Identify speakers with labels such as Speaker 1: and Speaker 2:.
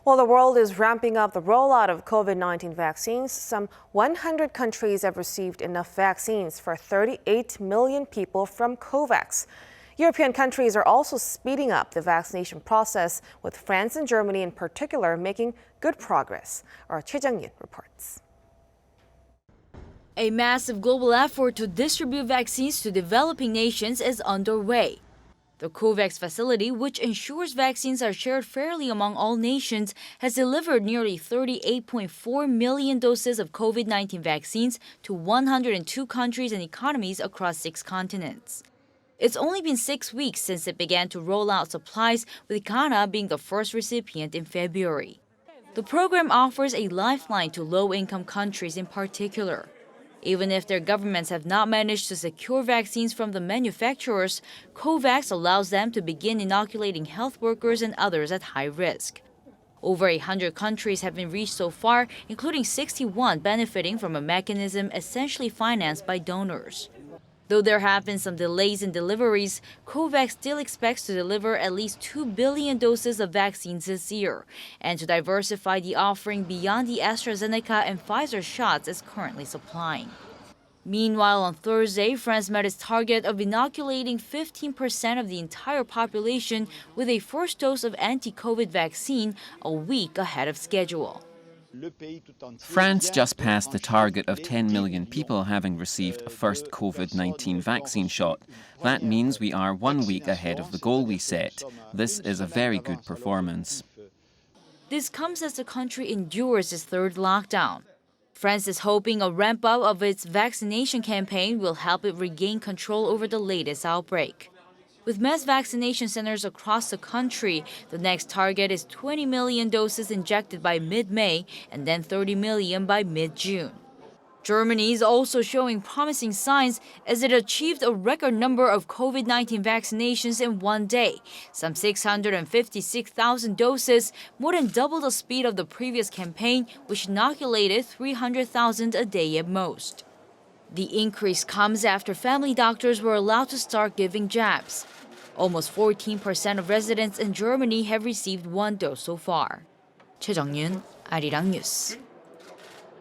Speaker 1: While the world is ramping up the rollout of COVID-19 vaccines, some 100 countries have received enough vaccines for 38 million people from COVAX. European countries are also speeding up the vaccination process, with France and Germany in particular making good progress. Our Choi Jeong-yoon reports.
Speaker 2: A massive global effort to distribute vaccines to developing nations is underway. The COVAX facility, which ensures vaccines are shared fairly among all nations, has delivered nearly 38.4 million doses of COVID-19 vaccines to 102 countries and economies across 6 continents. It's only been 6 weeks since it began to roll out supplies, with Ghana being the first recipient in February. The program offers a lifeline to low-income countries in particular. Even if their governments have not managed to secure vaccines from the manufacturers, COVAX allows them to begin inoculating health workers and others at high risk. Over 100 countries have been reached so far, including 61 benefiting from a mechanism essentially financed by donors. Though there have been some delays in deliveries, COVAX still expects to deliver at least 2 billion doses of vaccines this year, and to diversify the offering beyond the AstraZeneca and Pfizer shots it's currently supplying. Meanwhile, on Thursday, France met its target of inoculating 15% of the entire population with a first dose of anti-COVID vaccine a week ahead of schedule.
Speaker 3: France just passed the target of 10 million people having received a first COVID-19 vaccine shot. That means we are 1 week ahead of the goal we set. This is a very good performance.
Speaker 2: This comes as the country endures its third lockdown. France is hoping a ramp-up of its vaccination campaign will help it regain control over the latest outbreak. With mass vaccination centers across the country, the next target is 20 million doses injected by mid-May and then 30 million by mid-June. Germany is also showing promising signs as it achieved a record number of COVID-19 vaccinations in one day, some 656,000 doses, more than double the speed of the previous campaign, which inoculated 300,000 a day at most. The increase comes after family doctors were allowed to start giving jabs. Almost 14% of residents in Germany have received 1 dose so far. Choi Jeong-yoon, Arirang News.